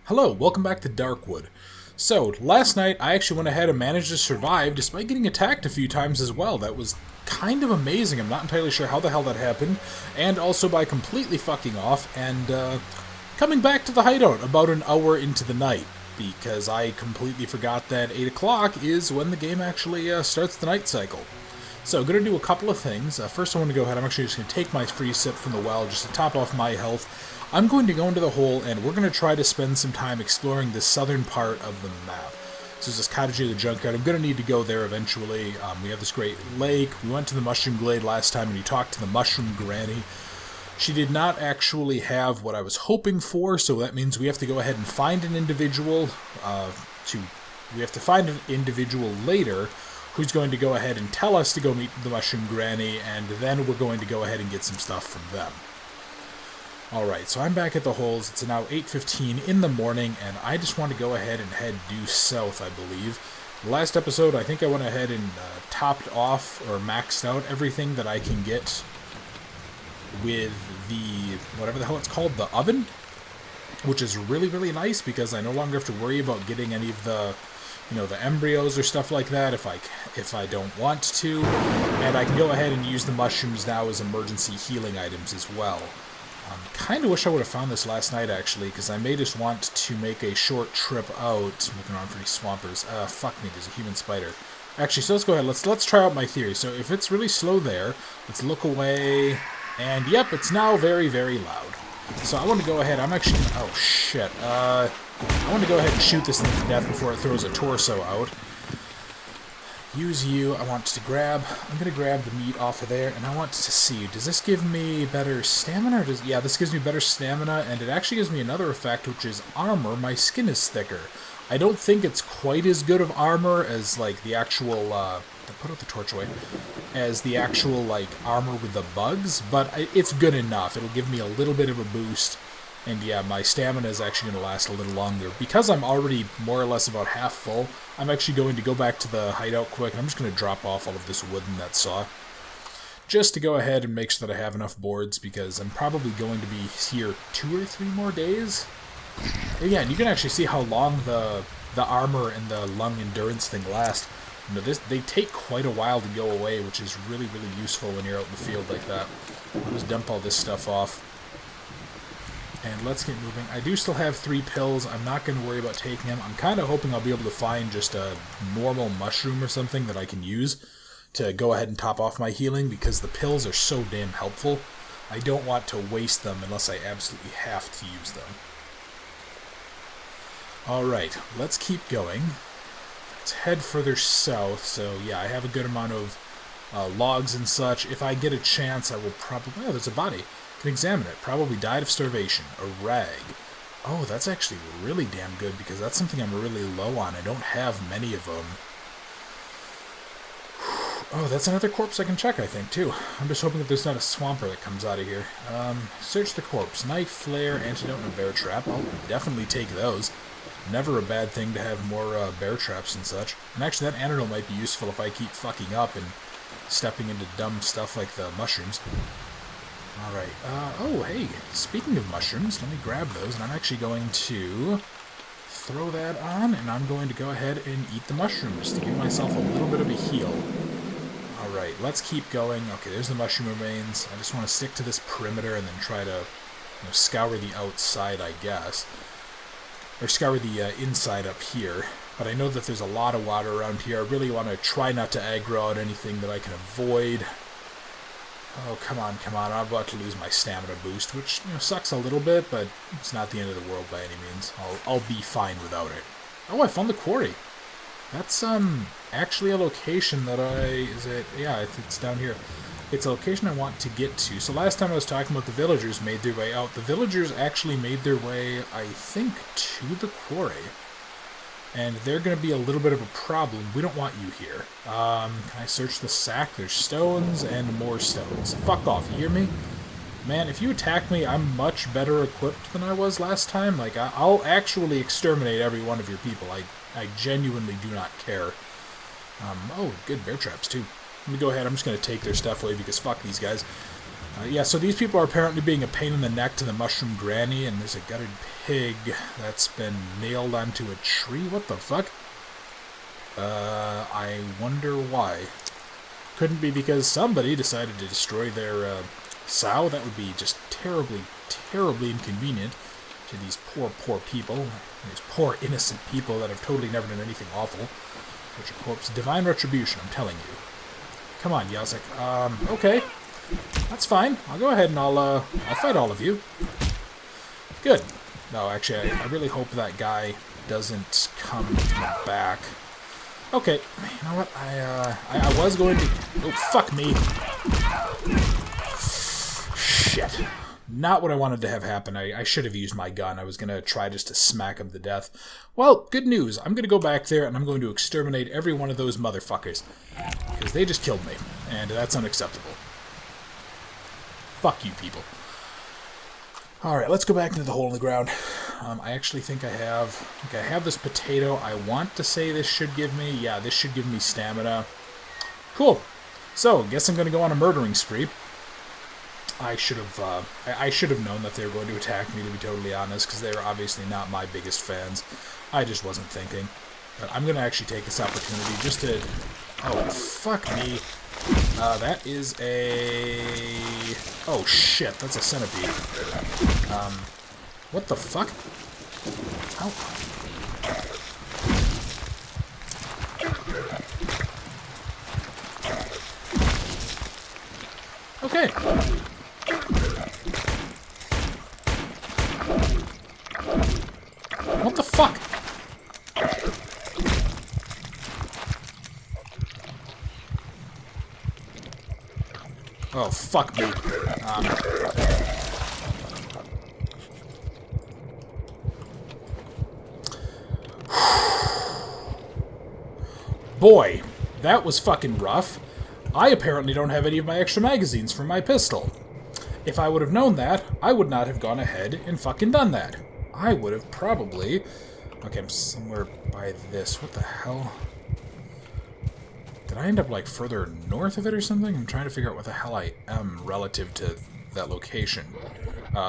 Hello, welcome back to Darkwood. So, last night I actually went ahead and managed to survive despite getting attacked a few times as well. That was kind of amazing. I'm not entirely sure how the hell that happened. And also by completely fucking off and coming back to the hideout about an hour into the night. Because I completely forgot that 8 o'clock is when the game actually starts the night cycle. So, I'm going to do a couple of things. First, I want to go ahead. I'm actually just going to take my free sip from the well just to top off my health. I'm going to go into the hole, and we're going to try to spend some time exploring the southern part of the map. So there's this cottage near the junkyard. I'm going to need to go there eventually. We have this great lake. We went to the mushroom glade last time, and we talked to the mushroom granny. She did not actually have what I was hoping for, so that means we have to go ahead and find an individual. We have to find an individual later who's going to go ahead and tell us to go meet the mushroom granny, and then we're going to go ahead and get some stuff from them. Alright, so I'm back at the holes. It's now 8:15 in the morning, and I just want to go ahead and head due south, I believe. Last episode, I think I went ahead and topped off, or maxed out everything that I can get with the, whatever the hell it's called, the oven, which is really, really nice, because I no longer have to worry about getting any of the, the embryos or stuff like that if I don't want to, and I can go ahead and use the mushrooms now as emergency healing items as well. Kind of wish I would have found this last night, actually, because I may just want to make a short trip out. Looking around for these swampers. Fuck me, there's a human spider. Actually, so let's go ahead. Let's try out my theory. So if it's really slow there, let's look away. And yep, it's now very, very loud. So I want to go ahead. I'm actually... Oh, shit. I want to go ahead and shoot this thing to death before it throws a torso out. Use you. I'm going to grab the meat off of there, and I want to see, does this give me better stamina? Yeah, this gives me better stamina, and it actually gives me another effect, which is armor. My skin is thicker. I don't think it's quite as good of armor as, like, the actual, put out the torch away, as the actual, like, armor with the bugs, but it's good enough. It'll give me a little bit of a boost. And yeah, my stamina is actually going to last a little longer. Because I'm already more or less about half full, I'm actually going to go back to the hideout quick, and I'm just going to drop off all of this wood in that saw. Just to go ahead and make sure that I have enough boards, because I'm probably going to be here 2 or 3 more days. And yeah, and you can actually see how long the armor and the lung endurance thing last. They take quite a while to go away, which is really, really useful when you're out in the field like that. I'll just dump all this stuff off. And let's get moving. I do still have 3 pills. I'm not going to worry about taking them. I'm kind of hoping I'll be able to find just a normal mushroom or something that I can use to go ahead and top off my healing, because the pills are so damn helpful. I don't want to waste them unless I absolutely have to use them. Alright, let's keep going. Let's head further south. So yeah, I have a good amount of logs and such. If I get a chance, I will probably... Oh, there's a body. Can examine it. Probably died of starvation. A rag. Oh, that's actually really damn good, because that's something I'm really low on. I don't have many of them. Oh, that's another corpse I can check, I think, too. I'm just hoping that there's not a swamper that comes out of here. Search the corpse. Knife, flare, antidote, and a bear trap. I'll definitely take those. Never a bad thing to have more bear traps and such. And actually, that antidote might be useful if I keep fucking up and stepping into dumb stuff like the mushrooms. Alright, oh, hey, speaking of mushrooms, let me grab those, and I'm actually going to throw that on, and I'm going to go ahead and eat the mushrooms to give myself a little bit of a heal. Alright, let's keep going. Okay, there's the mushroom remains. I just want to stick to this perimeter and then try to scour the outside, I guess. Or scour the inside up here. But I know that there's a lot of water around here. I really want to try not to aggro out anything that I can avoid. Oh, come on, come on. I'm about to lose my stamina boost, which, sucks a little bit, but it's not the end of the world by any means. I'll be fine without it. Oh, I found the quarry. That's, actually a location that yeah, it's down here. It's a location I want to get to. So last time I was talking about the villagers made their way out. The villagers actually made their way, I think, to the quarry. And they're going to be a little bit of a problem. We don't want you here. Can I search the sack? There's stones and more stones. Fuck off, you hear me? Man, if you attack me, I'm much better equipped than I was last time. Like, I'll actually exterminate every one of your people. I genuinely do not care. Oh, good bear traps, too. Let me go ahead. I'm just going to take their stuff away because fuck these guys. Yeah, so these people are apparently being a pain in the neck to the mushroom granny, and there's a gutted pig that's been nailed onto a tree. What the fuck? I wonder why. Couldn't be because somebody decided to destroy their sow. That would be just terribly, terribly inconvenient to these poor, poor people. These poor, innocent people that have totally never done anything awful. Such a corpse. Divine retribution, I'm telling you. Come on, Yazek. Okay. That's fine. I'll go ahead and I'll fight all of you. Good. No, actually, I really hope that guy doesn't come back. Okay. You know what? I was going to... Oh, fuck me. Shit. Not what I wanted to have happen. I should have used my gun. I was going to try just to smack him to death. Well, good news. I'm going to go back there and I'm going to exterminate every one of those motherfuckers. Because they just killed me. And that's unacceptable. Fuck you, people. Alright, let's go back into the hole in the ground. I actually think I have this potato. I want to say this should give me... Yeah, this should give me stamina. Cool. So, guess I'm going to go on a murdering spree. I should have known that they were going to attack me, to be totally honest, because they were obviously not my biggest fans. I just wasn't thinking. But I'm going to actually take this opportunity just to... Oh, fuck me. That is a... Oh, shit, that's a centipede. What the fuck? How... Okay. What the fuck? Oh, fuck me. Boy, that was fucking rough. I apparently don't have any of my extra magazines for my pistol. If I would have known that, I would not have gone ahead and fucking done that. I would have probably... Okay, I'm somewhere by this. What the hell? Did I end up, like, further north of it or something? I'm trying to figure out what the hell I am relative to that location.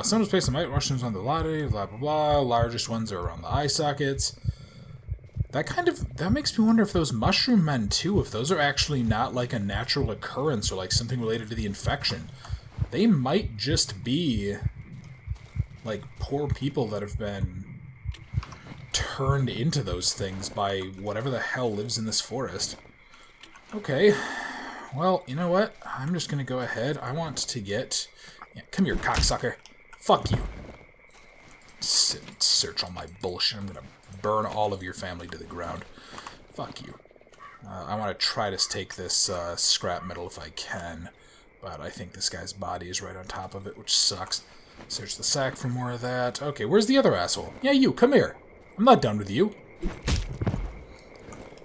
Someone's placed some white mushrooms on the lottery, blah, blah, blah. Largest ones are around the eye sockets. That makes me wonder if those mushroom men, too, if those are actually not, like, a natural occurrence or, like, something related to the infection. They might just be, like, poor people that have been turned into those things by whatever the hell lives in this forest. Okay, well, you know what? I'm just gonna go ahead. I want to get... Yeah, come here, cocksucker. Fuck you. Sit and search all my bullshit. I'm gonna burn all of your family to the ground. Fuck you. I want to try to take this scrap metal if I can, but I think this guy's body is right on top of it, which sucks. Search the sack for more of that. Okay, where's the other asshole? Yeah, you, come here. I'm not done with you.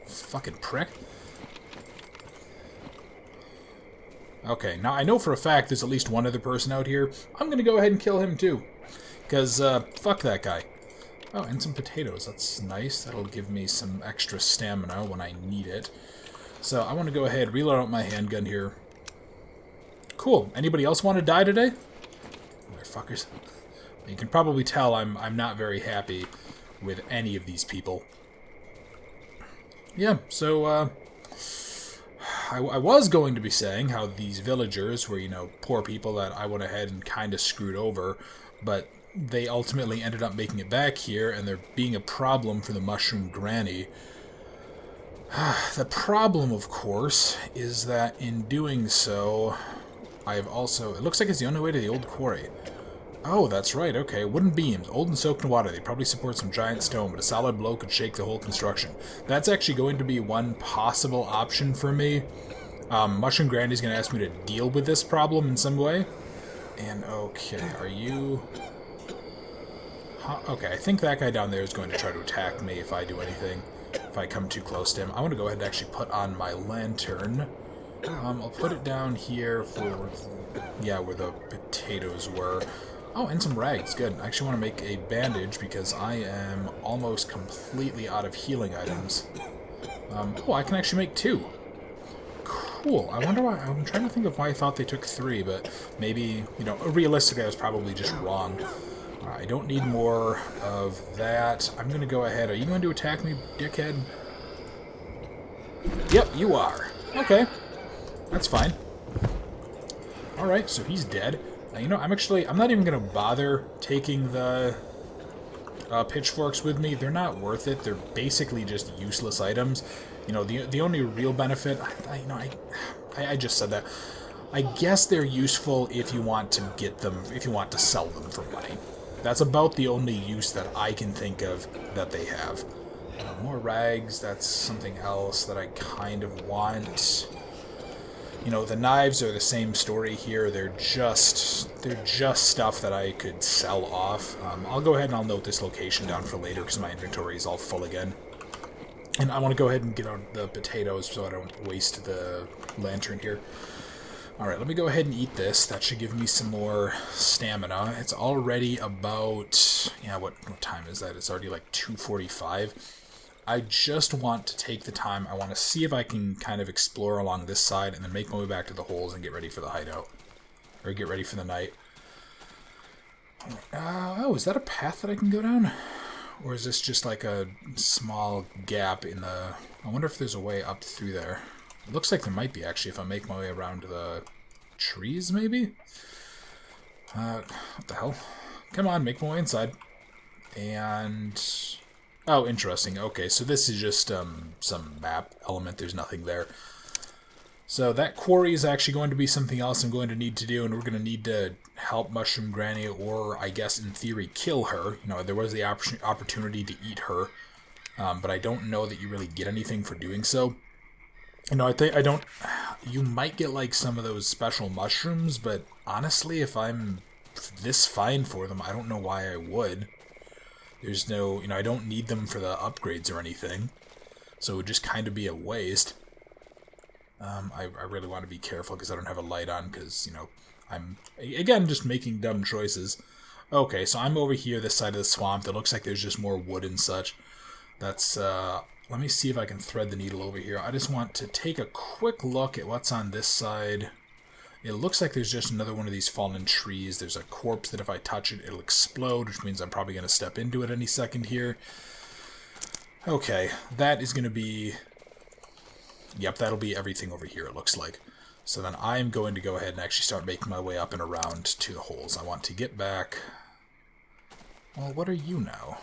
Fucking prick. Okay, now I know for a fact there's at least one other person out here. I'm gonna go ahead and kill him too. Because, fuck that guy. Oh, and some potatoes. That's nice. That'll give me some extra stamina when I need it. So, I want to go ahead, reload out my handgun here. Cool. Anybody else want to die today? Motherfuckers. You can probably tell I'm not very happy with any of these people. Yeah, so, I was going to be saying how these villagers were, you know, poor people that I went ahead and kind of screwed over, but they ultimately ended up making it back here, and they're being a problem for the mushroom granny. The problem, of course, is that in doing so, I've also... It looks like it's the only way to the old quarry. Oh, that's right, okay. Wooden beams, old and soaked in water. They probably support some giant stone, but a solid blow could shake the whole construction. That's actually going to be one possible option for me. Mushroom Granny's going to ask me to deal with this problem in some way. And, okay, are you... Huh, okay, I think that guy down there is going to try to attack me if I do anything. If I come too close to him. I want to go ahead and actually put on my lantern. I'll put it down here for... Yeah, where the potatoes were. Oh, and some rags. Good. I actually want to make a bandage because I am almost completely out of healing items. Oh, I can actually make two. Cool. I wonder why. I'm trying to think of why I thought they took 3, but maybe, you know, realistically I was probably just wrong. I don't need more of that. I'm going to go ahead. Are you going to attack me, dickhead? Yep, you are. Okay. That's fine. Alright, so he's dead. You know, I'm not even going to bother taking the pitchforks with me. They're not worth it. They're basically just useless items. You know, the only real benefit, I just said that. I guess they're useful if you want to get them, if you want to sell them for money. That's about the only use that I can think of that they have. More rags, that's something else that I kind of want. You know, the knives are the same story here. They're just stuff that I could sell off. I'll go ahead and I'll note this location down for later because my inventory is all full again. And I want to go ahead and get on the potatoes so I don't waste the lantern here. Alright, let me go ahead and eat this. That should give me some more stamina. It's already about... yeah, what time is that? It's already like 2:45. I just want to take the time. I want to see if I can kind of explore along this side and then make my way back to the holes and get ready for the hideout. Or get ready for the night. Oh, is that a path that I can go down? Or is this just like a small gap in the... I wonder if there's a way up through there. It looks like there might be, actually, if I make my way around the trees, maybe? What the hell? Come on, make my way inside. And... oh, interesting. Okay, so this is just some map element. There's nothing there. So that quarry is actually going to be something else I'm going to need to do, and we're going to need to help Mushroom Granny, or I guess in theory kill her. You know, there was the opportunity to eat her, but I don't know that you really get anything for doing so. You know, I don't... you might get, like, some of those special mushrooms, but honestly, if I'm this fine for them, I don't know why I would. There's no... you know, I don't need them for the upgrades or anything, so it would just kind of be a waste. I really want to be careful because I don't have a light on because, you know, I'm, again, just making dumb choices. Okay, so I'm over here, this side of the swamp. It looks like there's just more wood and such. That's, let me see if I can thread the needle over here. I just want to take a quick look at what's on this side. It looks like there's just another one of these fallen trees. There's a corpse that if I touch it, it'll explode, which means I'm probably going to step into it any second here. Okay, that is going to be... yep, that'll be everything over here, it looks like. So then I'm going to go ahead and actually start making my way up and around to the holes. I want to get back... well, what are you now?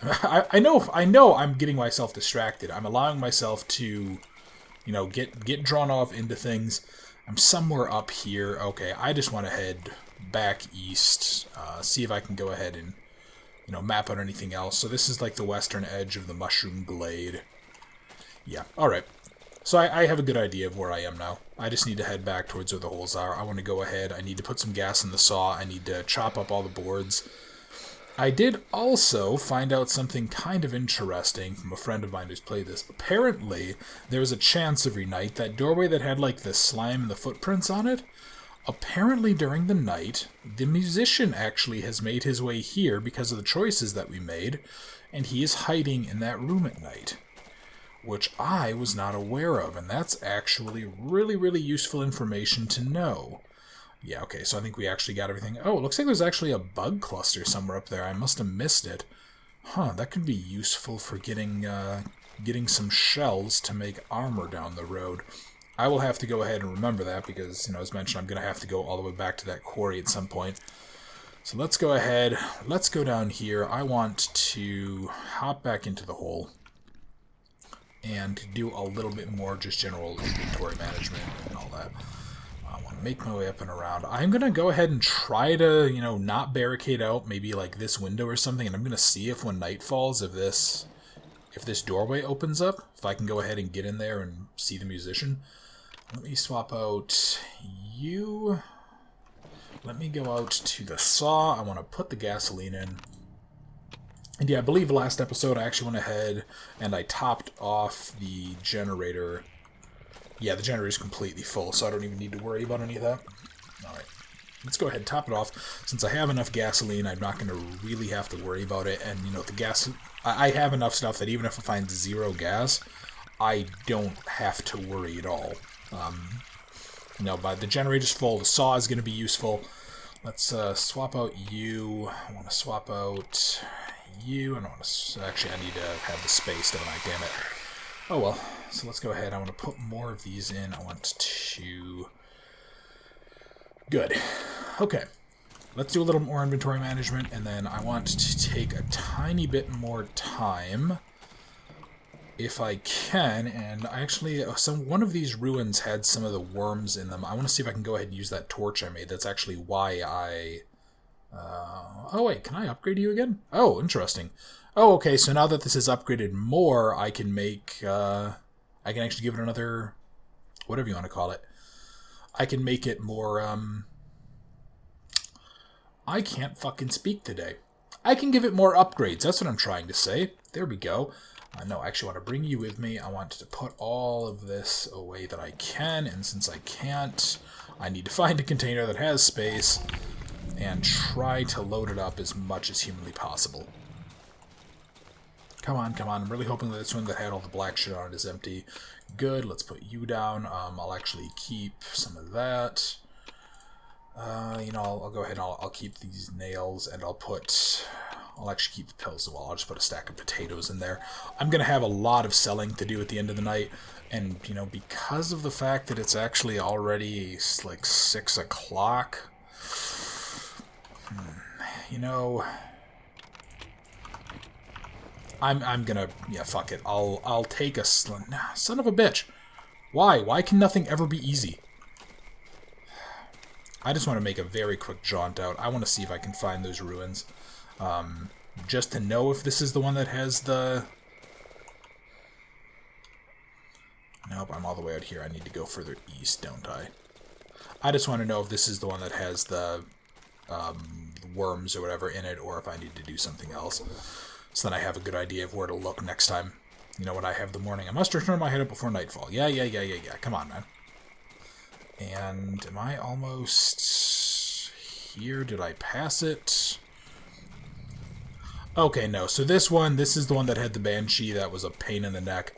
I know I'm getting myself distracted. I'm allowing myself to, you know, get drawn off into things. I'm somewhere up here. Okay, I just want to head back east, see if I can go ahead and, you know, map out anything else. So this is like the western edge of the Mushroom Glade. Yeah, alright. So I have a good idea of where I am now. I just need to head back towards where the holes are. I want to go ahead. I need to put some gas in the saw. I need to chop up all the boards. I did also find out something kind of interesting from a friend of mine who's played this. Apparently, there was a chance every night, that doorway that had like the slime and the footprints on it, apparently during the night, the musician actually has made his way here because of the choices that we made, and he is hiding in that room at night, which I was not aware of, and that's actually really, really useful information to know. Yeah, okay, so I think we actually got everything. Oh, it looks like there's actually a bug cluster somewhere up there. I must have missed it. Huh, that could be useful for getting some shells to make armor down the road. I will have to go ahead and remember that because, you know, as mentioned, I'm going to have to go all the way back to that quarry at some point. So let's go ahead. Let's go down here. I want to hop back into the hole and do a little bit more just general inventory management and all that. I want to make my way up and around. I'm going to go ahead and try to, you know, not barricade out maybe like this window or something, and I'm going to see if when night falls, if this doorway opens up, if I can go ahead and get in there and see the musician. Let me swap out you. Let me go out to the saw. I want to put the gasoline in. And yeah, I believe last episode I actually went ahead and I topped off the generator. Yeah, the generator is completely full, so I don't even need to worry about any of that. Alright, let's go ahead and top it off. Since I have enough gasoline, I'm not going to really have to worry about it. And, you know, the gas... I have enough stuff that even if I find zero gas, I don't have to worry at all. No, but the generator's full. The saw is going to be useful. Let's swap out you. I want to swap out you. And I want to... Actually, I need to have the space, don't I? Damn it. Oh, well. So let's go ahead. I want to put more of these in. I want to... Good. Okay. Let's do a little more inventory management, and then I want to take a tiny bit more time, if I can, and I actually, one of these ruins had some of the worms in them. I want to see if I can go ahead and use that torch I made. That's actually why I... oh wait, can I upgrade you again? Oh, interesting. Oh, okay, so now that this is upgraded more, I can make, I can actually give it another, whatever you want to call it. I can make it more, I can't fucking speak today. I can give it more upgrades. That's what I'm trying to say. There we go. No, I actually want to bring you with me. I want to put all of this away that I can, and since I can't, I need to find a container that has space and try to load it up as much as humanly possible. Come on, come on. I'm really hoping that this one that had all the black shit on it is empty. Good, let's put you down. I'll actually keep some of that. You know, I'll go ahead and I'll keep these nails, and I'll actually keep the pills as well. I'll just put a stack of potatoes in there. I'm going to have a lot of selling to do at the end of the night, and, you know, because of the fact that it's actually already, like, 6 o'clock, you know, I'm gonna, yeah, fuck it. I'll take a, son of a bitch. Why? Why can nothing ever be easy? I just want to make a very quick jaunt out. I want to see if I can find those ruins. Just to know if this is the one that has the... Nope, I'm all the way out here. I need to go further east, don't I? I just want to know if this is the one that has the worms or whatever in it, or if I need to do something else. So then I have a good idea of where to look next time. You know, when I have the morning. I must return my head up before nightfall. Yeah. Come on, man. And am I almost here? Did I pass it? Okay, no. So this is the one that had the Banshee. That was a pain in the neck.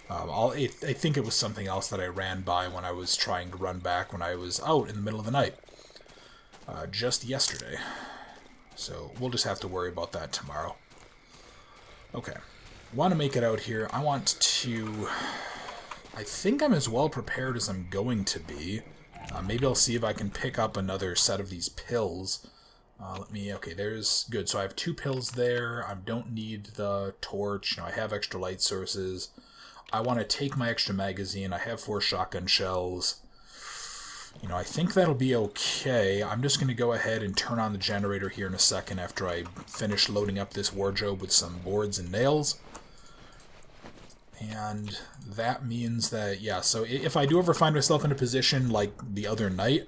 I think it was something else that I ran by when I was trying to run back when I was out in the middle of the night. Just yesterday. So we'll just have to worry about that tomorrow. Okay. Want to make it out here. I want to... I think I'm as well prepared as I'm going to be. Maybe I'll see if I can pick up another set of these pills. Okay, there's... Good, so I have 2 pills there. I don't need the torch. You know, I have extra light sources. I want to take my extra magazine. I have 4 shotgun shells. You know, I think that'll be okay. I'm just going to go ahead and turn on the generator here in a second after I finish loading up this wardrobe with some boards and nails. And that means that, yeah, so if I do ever find myself in a position like the other night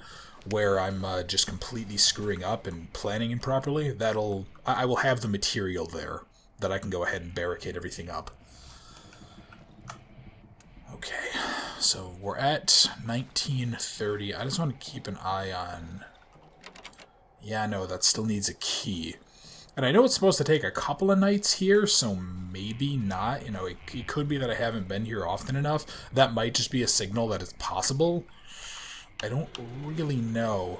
where I'm just completely screwing up and planning improperly, I will have the material there that I can go ahead and barricade everything up. Okay, so we're at 1930. I just want to keep an eye on... Yeah, no, that still needs a key. And I know it's supposed to take a couple of nights here, so maybe not. You know, it could be that I haven't been here often enough. That might just be a signal that it's possible. I don't really know.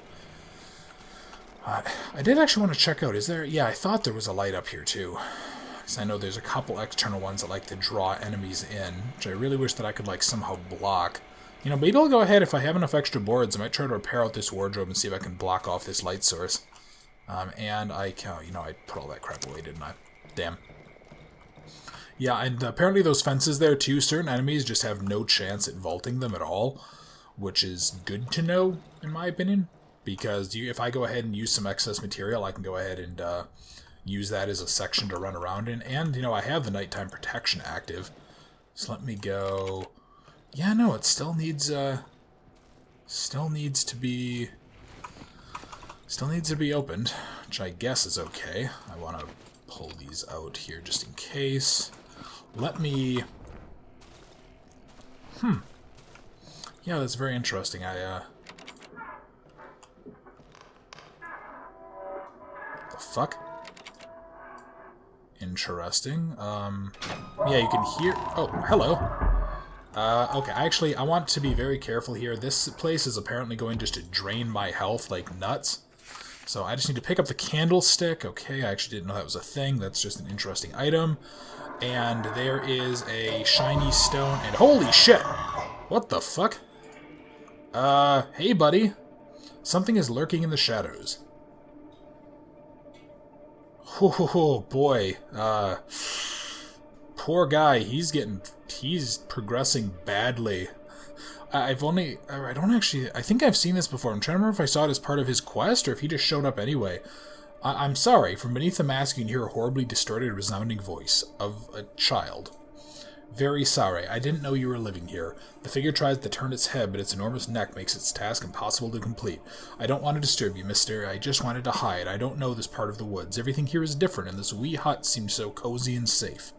I did actually want to check out, is there... Yeah, I thought there was a light up here, too. Because I know there's a couple external ones that like to draw enemies in, which I really wish that I could, like, somehow block. You know, maybe I'll go ahead, if I have enough extra boards, I might try to repair out this wardrobe and see if I can block off this light source. And I put all that crap away, didn't I? Damn. Yeah, and apparently those fences there, too, certain enemies just have no chance at vaulting them at all, which is good to know, in my opinion, because if I go ahead and use some excess material, I can go ahead and use that as a section to run around in, and, you know, I have the nighttime protection active, so let me go... Yeah, no, it still needs to be opened, which I guess is okay. I want to pull these out here just in case. Let me... Yeah, that's very interesting. The fuck? Interesting. Yeah, you can hear... Oh, hello. Okay, actually, I want to be very careful here. This place is apparently going just to drain my health like nuts. So I just need to pick up the candlestick. Okay, I actually didn't know that was a thing. That's just an interesting item. And there is a shiny stone. And holy shit! What the fuck? Hey buddy. Something is lurking in the shadows. Oh boy. Poor guy. He's progressing badly. I think I've seen this before. I'm trying to remember if I saw it as part of his quest or if he just showed up anyway. I'm sorry. From beneath the mask you can hear a horribly distorted, resounding voice of a child. Very sorry. I didn't know you were living here. The figure tries to turn its head, but its enormous neck makes its task impossible to complete. I don't want to disturb you, mister. I just wanted to hide. I don't know this part of the woods. Everything here is different, and this wee hut seems so cozy and safe.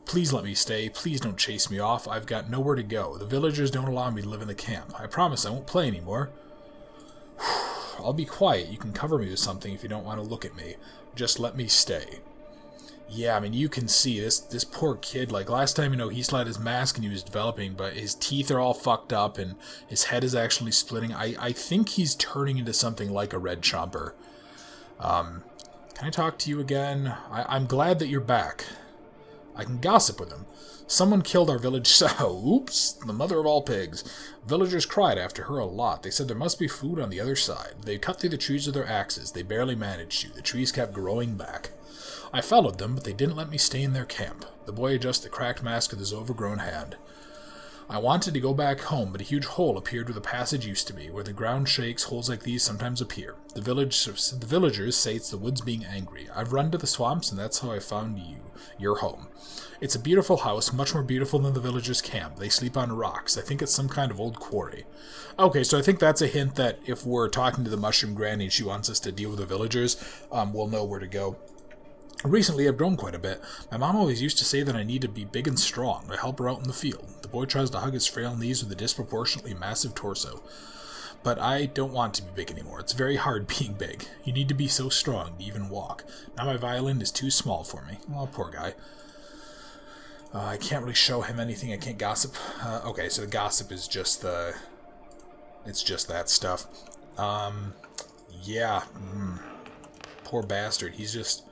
Please let me stay. Please don't chase me off. I've got nowhere to go. The villagers don't allow me to live in the camp. I promise I won't play anymore. I'll be quiet. You can cover me with something if you don't want to look at me. Just let me stay. Yeah, I mean, you can see this poor kid. Like, last time, he still had his mask and he was developing, but his teeth are all fucked up and his head is actually splitting. I think he's turning into something like a red chomper. Can I talk to you again? I'm glad that you're back. I can gossip with him. Someone killed our village sow. Oops, the mother of all pigs. Villagers cried after her a lot. They said there must be food on the other side. They cut through the trees with their axes. They barely managed to. The trees kept growing back. I followed them, but they didn't let me stay in their camp. The boy adjusted the cracked mask with his overgrown hand. I wanted to go back home, but a huge hole appeared where the passage used to be. Where the ground shakes, holes like these sometimes appear. The villagers say it's the woods being angry. I've run to the swamps, and that's how I found you, your home. It's a beautiful house, much more beautiful than the villagers' camp. They sleep on rocks. I think it's some kind of old quarry. Okay, so I think that's a hint that if we're talking to the Mushroom Granny and she wants us to deal with the villagers, we'll know where to go. Recently, I've grown quite a bit. My mom always used to say that I need to be big and strong to help her out in the field. The boy tries to hug his frail knees with a disproportionately massive torso. But I don't want to be big anymore. It's very hard being big. You need to be so strong to even walk. Now my violin is too small for me. Oh, poor guy. I can't really show him anything. I can't gossip. Okay, so the gossip is just the... It's just that stuff. Yeah. Poor bastard. He's just...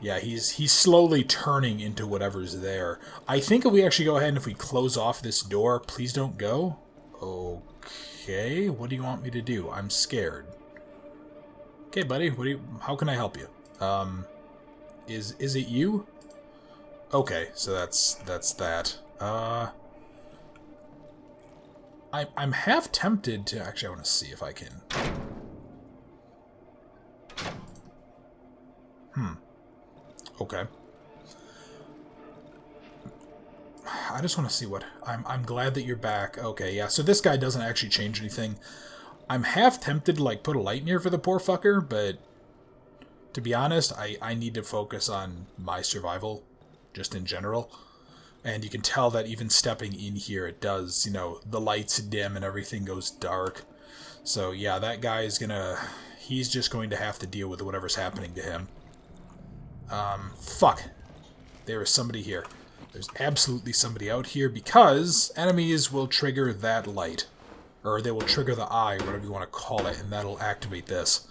Yeah, he's slowly turning into whatever's there. I think if we actually go ahead and if we close off this door, please don't go. Okay, what do you want me to do? I'm scared. Okay, buddy, how can I help you? Is it you? Okay, so that's that. I'm half tempted to actually I want to see if I can. Okay. I just want to see what... I'm glad that you're back. Okay, yeah, so this guy doesn't actually change anything. I'm half tempted to, like, put a light near for the poor fucker, but... To be honest, I need to focus on my survival, just in general. And you can tell that even stepping in here, it does, the lights dim and everything goes dark. So, yeah, that guy is gonna... He's just going to have to deal with whatever's happening to him. Fuck. There is somebody here. There's absolutely somebody out here because enemies will trigger that light. Or they will trigger the eye, or whatever you want to call it, and that'll activate this.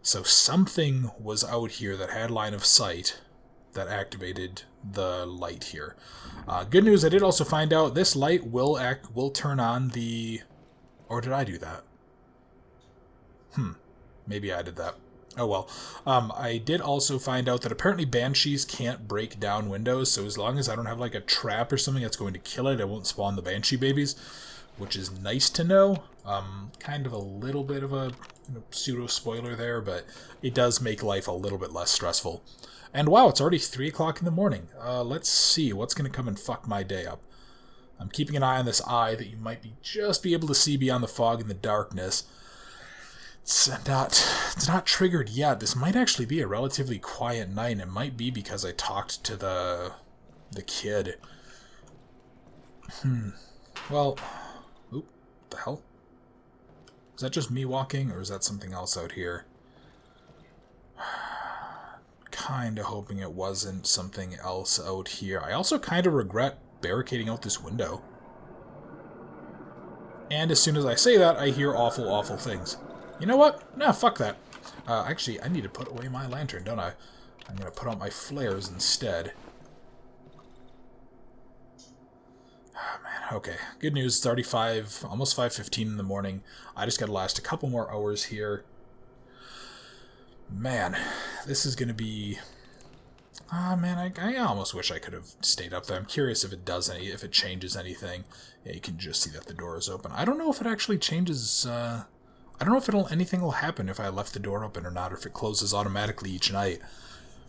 So something was out here that had line of sight that activated the light here. Good news, I did also find out this light will turn on the... Or did I do that? Maybe I did that. Oh well. I did also find out that apparently banshees can't break down windows, so as long as I don't have like a trap or something that's going to kill it, I won't spawn the banshee babies, which is nice to know. Kind of a little bit of a pseudo spoiler there, but it does make life a little bit less stressful. And wow, it's already 3 o'clock in the morning. Let's see what's going to come and fuck my day up. I'm keeping an eye on this eye that you might just be able to see beyond the fog and the darkness. It's not triggered yet. This might actually be a relatively quiet night, and it might be because I talked to the kid. Well, oop, what the hell? Is that just me walking, or is that something else out here? Kinda hoping it wasn't something else out here. I also kinda regret barricading out this window. And as soon as I say that, I hear awful, awful things. You know what? Nah, fuck that. Actually, I need to put away my lantern, don't I? I'm going to put out my flares instead. Oh, man. Okay. Good news. It's already almost 5:15 in the morning. I just got to last a couple more hours here. Man, this is going to be... Ah, man, I almost wish I could have stayed up there. I'm curious if if it changes anything. Yeah, you can just see that the door is open. I don't know if it actually changes, I don't know if anything will happen if I left the door open or not, or if it closes automatically each night.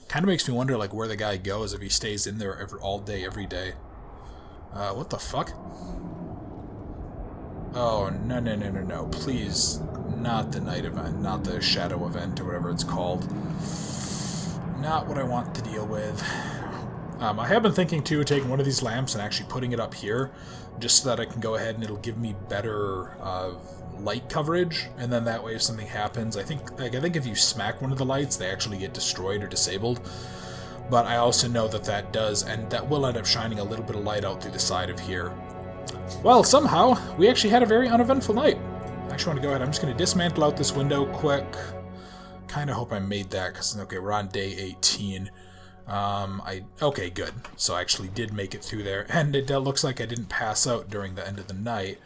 Kind of makes me wonder, like, where the guy goes if he stays in there all day, every day. What the fuck? Oh, no. Please, not the night event, not the shadow event, or whatever it's called. Not what I want to deal with. I have been thinking, too, of taking one of these lamps and actually putting it up here, just so that I can go ahead and it'll give me better light coverage, and then that way if something happens, I think if you smack one of the lights, they actually get destroyed or disabled. But I also know that does, and that will end up shining a little bit of light out through the side of here. Well, somehow, we actually had a very uneventful night. I actually want to go ahead, I'm just going to dismantle out this window quick. Kind of hope I made that, because, okay, we're on day 18. Okay, good. So I actually did make it through there, and it looks like I didn't pass out during the end of the night.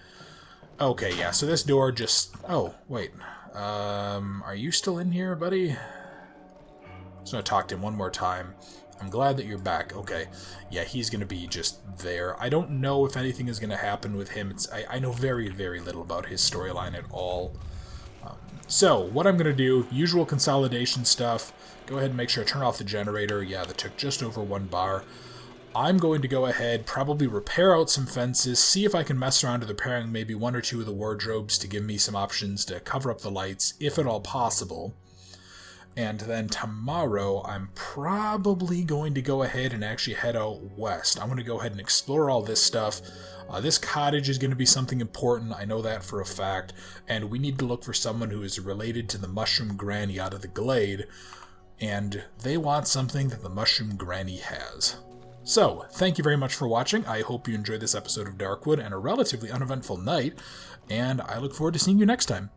Okay, yeah, so this door just... Oh, wait. Are you still in here, buddy? I'm just gonna talk to him one more time. I'm glad that you're back. Okay. Yeah, he's gonna be just there. I don't know if anything is gonna happen with him. I know very, very little about his storyline at all. So, what I'm gonna do, usual consolidation stuff. Go ahead and make sure I turn off the generator. Yeah, that took just over 1 bar. I'm going to go ahead, probably repair out some fences, see if I can mess around with repairing maybe 1 or 2 of the wardrobes to give me some options to cover up the lights, if at all possible. And then tomorrow, I'm probably going to go ahead and actually head out west. I'm going to go ahead and explore all this stuff. This cottage is going to be something important, I know that for a fact, and we need to look for someone who is related to the Mushroom Granny out of the glade, and they want something that the Mushroom Granny has. So, thank you very much for watching. I hope you enjoyed this episode of Darkwood and a relatively uneventful night, and I look forward to seeing you next time.